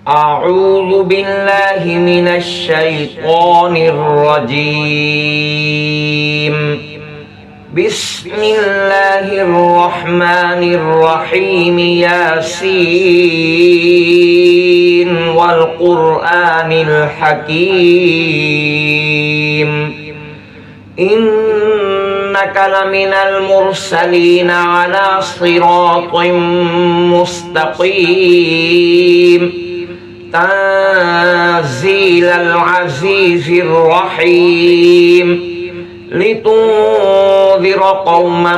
أعوذ بالله من الشيطان الرجيم. بسم الله الرحمن الرحيم. ياسين والقرآن الحكيم إنك لمن المرسلين على صراط مستقيم تنزيل العزيز الرحيم لتنذر قوما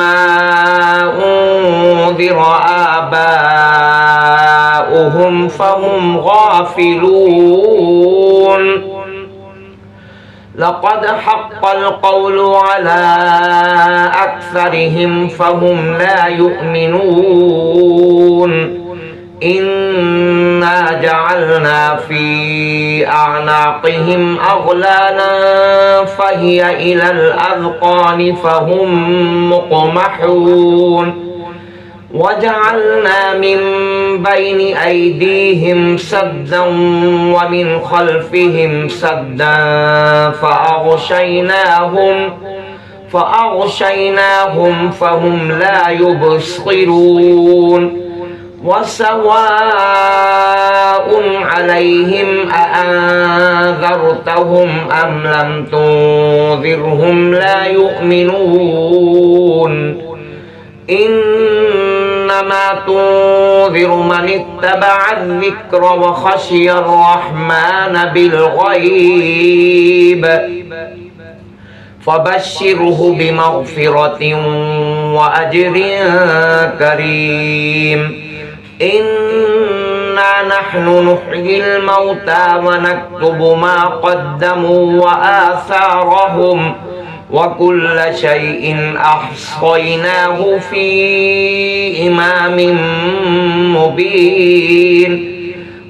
ما أنذر آباؤهم فهم غافلون. لقد حق القول على أكثرهم فهم لا يؤمنون. إنا جعلنا في أعناقهم أغلالا فهي إلى الأذقان فهم مقمحون. وجعلنا من بين أيديهم سدا ومن خلفهم سدا فأغشيناهم فهم لا يبصرون. وسواء عليهم أأنذرتهم أم لم تنذرهم لا يؤمنون. إنما تنذر من اتبع الذكر وخشي الرحمن بالغيب فبشره بمغفرة وأجر كريم. إنا نحن نحيي الموتى ونكتب ما قدموا وآثارهم وكل شيء أحصيناه في إمام مبين.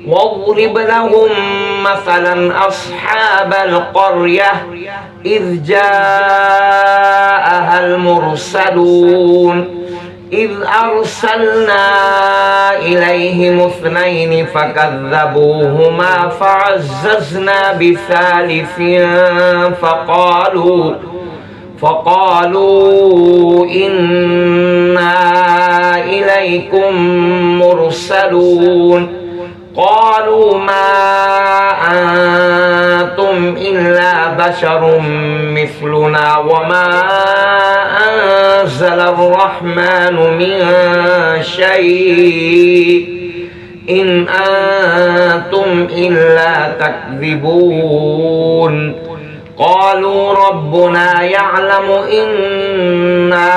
واضرب لهم مثلا أصحاب القرية إذ جاءها المرسلون إذ أرسلنا إليهم اثنين فكذبوهما فعززنا بثالث فقالوا إنا إليكم مرسلون. قالوا ما أنتم إلا بشر مثلنا وما أنزل الرحمن من شيء إن أنتم إلا تكذبون. قالوا ربنا يعلم إنا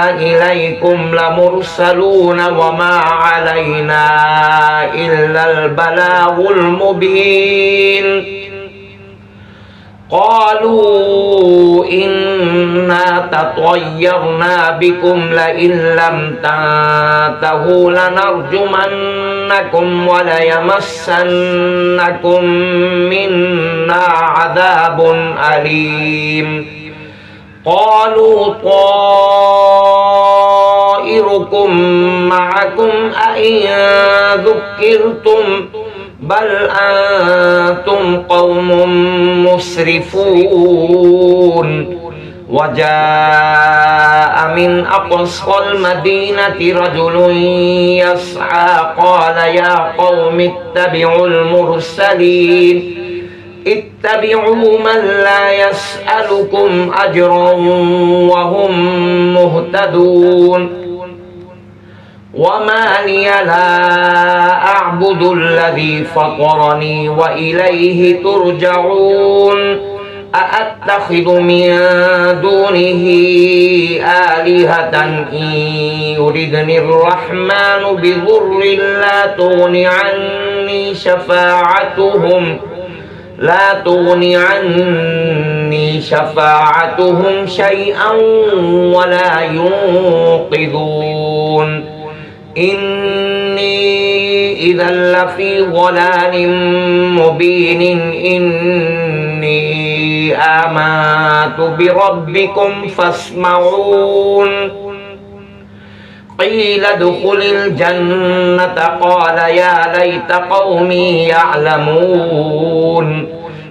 إليكم لمرسلون وما علينا إلا البلاغ المبين. قالوا إنا تطيرنا بكم لئن لم تنتهوا لنرجمنكم وليمسنكم منا عذاب أليم. قالوا طائركم معكم أئن ذكرتم بل أنتم قوم مسرفون. وجاء من أقصى المدينة رجل يسعى قال يا قوم اتبعوا المرسلين اتبعوا من لا يسألكم أجرا وهم مهتدون. وما لي لا أعبد الذي فطرني وإليه ترجعون. أأتخذ من دونه آلهة إن يردني الرحمن بضر لا تغني عني شفاعتهم شيئا ولا ينقذون. إني إذا لفي ضلال مبين. إني آمنت بربكم فاسمعون. قيل ادخل الجنة قال يا ليت قومي يعلمون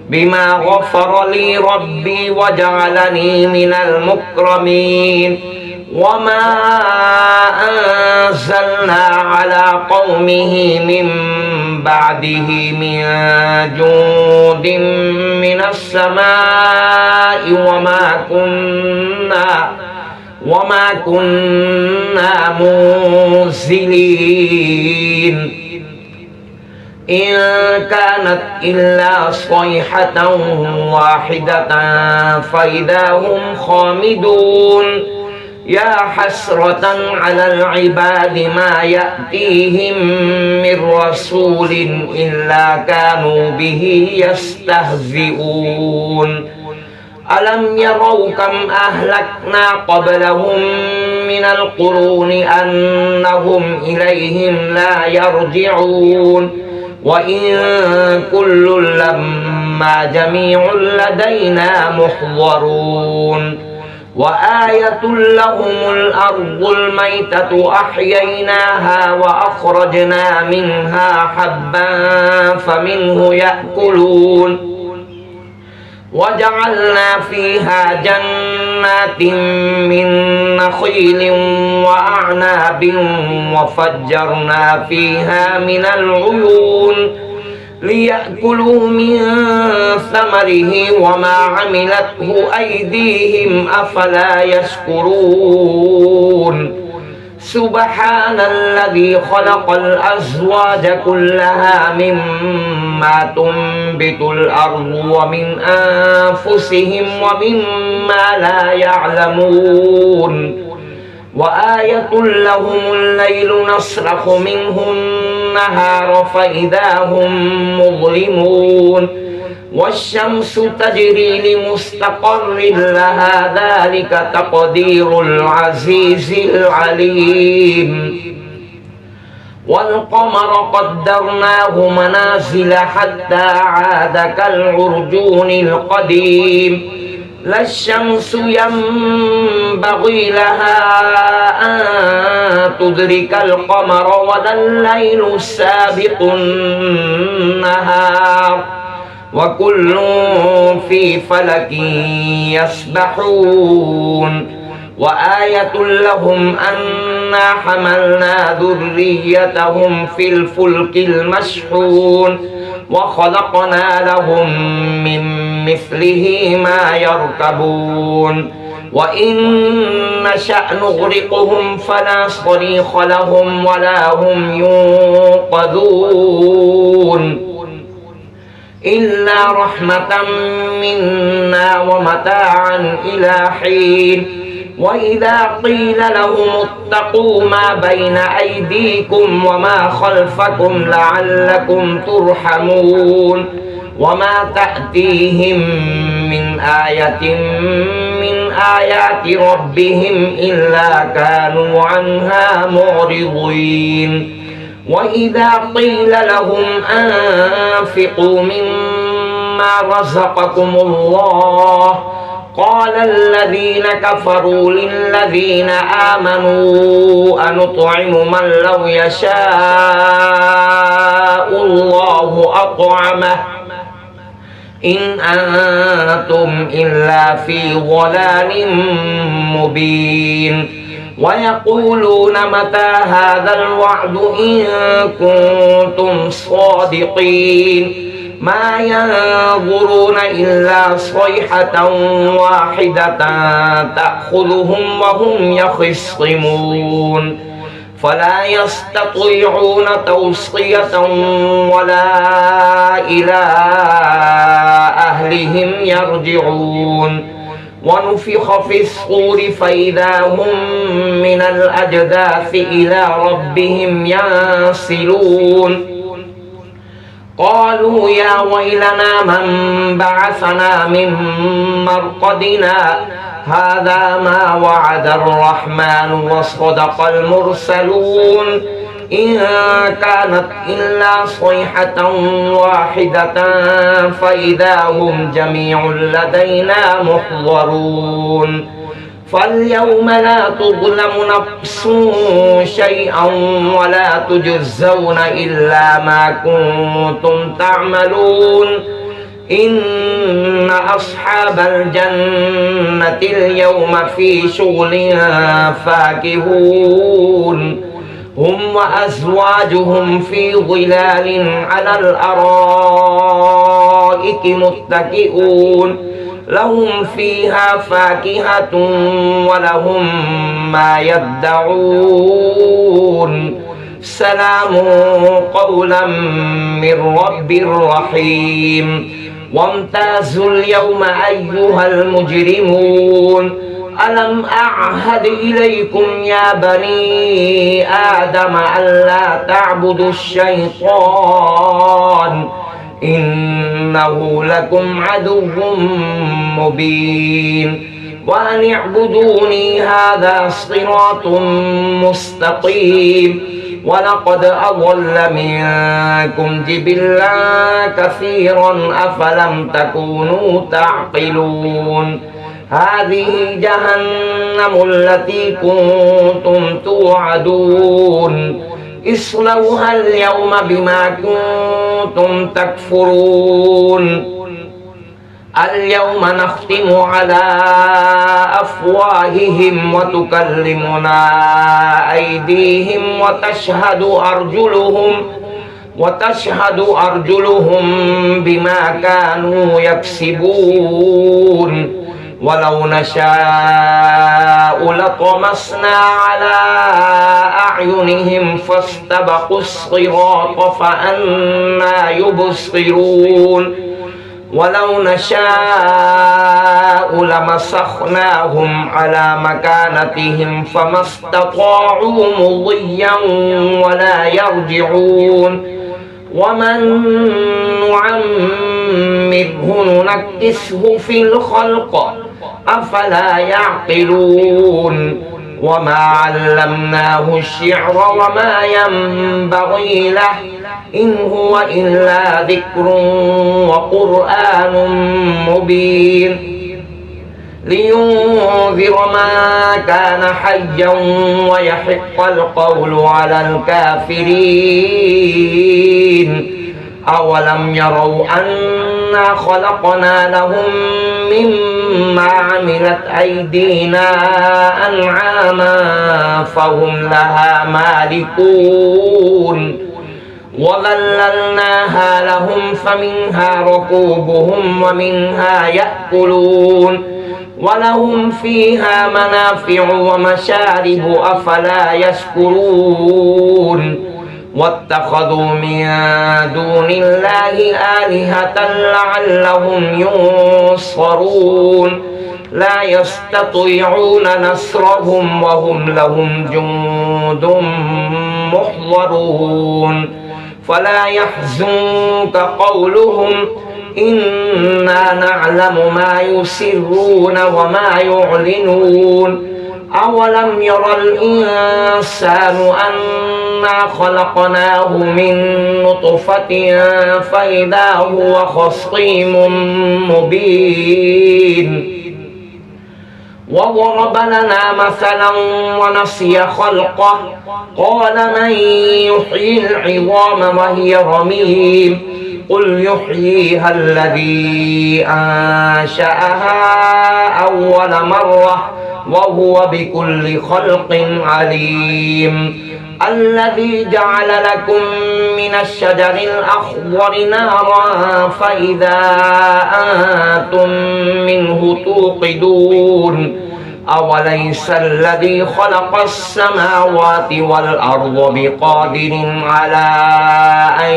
بما غفر لي ربي وجعلني من المكرمين وما أنزلنا على قومه من بعده من جند من السماء وما كنا منزلين إن كانت إلا صيحة واحدة فإذا هم خامدون يا حسرة على العباد ما يأتيهم من رسول إلا كانوا به يستهزئون ألم يروا كم أهلكنا قبلهم من القرون أنهم إليهم لا يرجعون وإن كل لما جميع لدينا محضرون وآية لهم الأرض الميتة أحييناها وأخرجنا منها حبا فمنه يأكلون وجعلنا فيها جنات من نخيل وأعناب وفجرنا فيها من العيون ليأكلوا من ثمره وما عملته أيديهم أفلا يشكرون سبحان الذي خلق الأزواج كلها مما تنبت الأرض ومن أنفسهم ومما لا يعلمون وآية لهم الليل نسلخ منه النهار فإذا هم مظلمون والشمس تجري لمستقر لها ذلك تقدير العزيز العليم والقمر قدرناه منازل حتى عاد كالعرجون القديم لا الشمس ينبغي لها أن تدرك القمر ولا الليل سابق النهار وكل في فلك يسبحون وآية لهم أنا حملنا ذريتهم في الفلك المشحون وخلقنا لهم من مثله ما يركبون وإن نشأ نغرقهم فلا صريخ لهم ولا هم ينقذون إلا رحمة منا ومتاعا إلى حين وإذا قيل لهم اتقوا ما بين أيديكم وما خلفكم لعلكم ترحمون وما تأتيهم من آية من آيات ربهم إلا كانوا عنها معرضين وإذا قيل لهم أنفقوا مما رزقكم الله قال الذين كفروا للذين آمنوا أنطعم من لو يشاء الله أطعمه إن أنتم إلا في ضلال مبين ويقولون متى هذا الوعد إن كنتم صادقين ما ينظرون إلا صيحة واحدة تأخذهم وهم يخصمون فلا يستطيعون توصية ولا إلى أهلهم يرجعون ونفخ في الصور فإذا هم من الأجداث إلى ربهم ينسلون قالوا يا ويلنا من بعثنا من مرقدنا هذا ما وعد الرحمن وصدق المرسلون إن كانت إلا صيحة واحدة فإذا هم جميع لدينا محضرون فاليوم لا تظلم نفس شيئا ولا تجزون إلا ما كنتم تعملون إن أصحاب الجنة اليوم في شغل فاكهون هم وأزواجهم في ظلال على الأرائك متكئون لهم فيها فاكهة ولهم ما يدعون سلام قولا من رب رحيم وامتازوا اليوم أيها المجرمون ألم أعهد إليكم يا بني آدم ألا تعبدوا الشيطان إنه لكم عدو مبين وأن اعبدوني هذا صراط مستقيم ولقد أضل منكم جبلا كثيرا أفلم تكونوا تعقلون هذه جهنم التي كنتم توعدون اصلوها اليوم بما كنتم تكفرون اليوم نختم على أفواههم وتكلمنا أيديهم وتشهد أرجلهم بما كانوا يكسبون ولو نشاء لطمسنا على أعينهم فاستبقوا الصراط فأنى يبصرون ولو نشاء لمسخناهم على مكانتهم فما استطاعوا مضيا ولا يرجعون ومن نعمره ننكسه في الخلق أفلا يعقلون وما علمناه الشعر وما ينبغي له إن هو إلا ذكر وقرآن مبين لينذر من كان حيا ويحق القول على الكافرين أولم يروا أنا خلقنا لهم مما عملت أيدينا أنعاما فهم لها مالكون وذللناها لهم فمنها ركوبهم ومنها يأكلون ولهم فيها منافع ومشارب أفلا يشكرون واتخذوا من دون الله آلهة لعلهم ينصرون لا يستطيعون نصرهم وهم لهم جند محضرون فلا يحزنك قولهم إنا نعلم ما يسرون وما يعلنون أولم يرى الإنسان أنا خلقناه من نطفة فإذا هو خصيم مبين وضرب لنا مثلا ونسي خلقه قال من يحيي العظام وهي رميم قل يحييها الذي أنشأها أول مرة وهو بكل خلق عليم الذي جعل لكم من الشجر الأخضر نارا فإذا أنتم منه توقدون أوليس الذي خلق السماوات والأرض بقادر على أن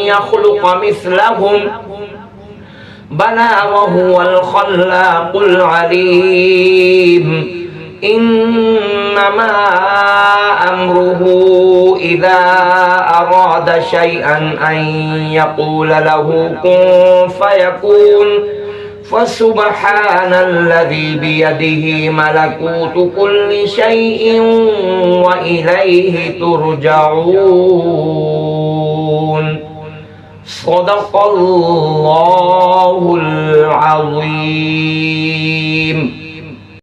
يخلق مثلهم بلى وهو الخلاق العليم إنما أمره إذا أراد شيئا أن يقول له كن فيكون فسبحان الذي بيده ملكوت كل شيء وإليه ترجعون صدق الله العظيم.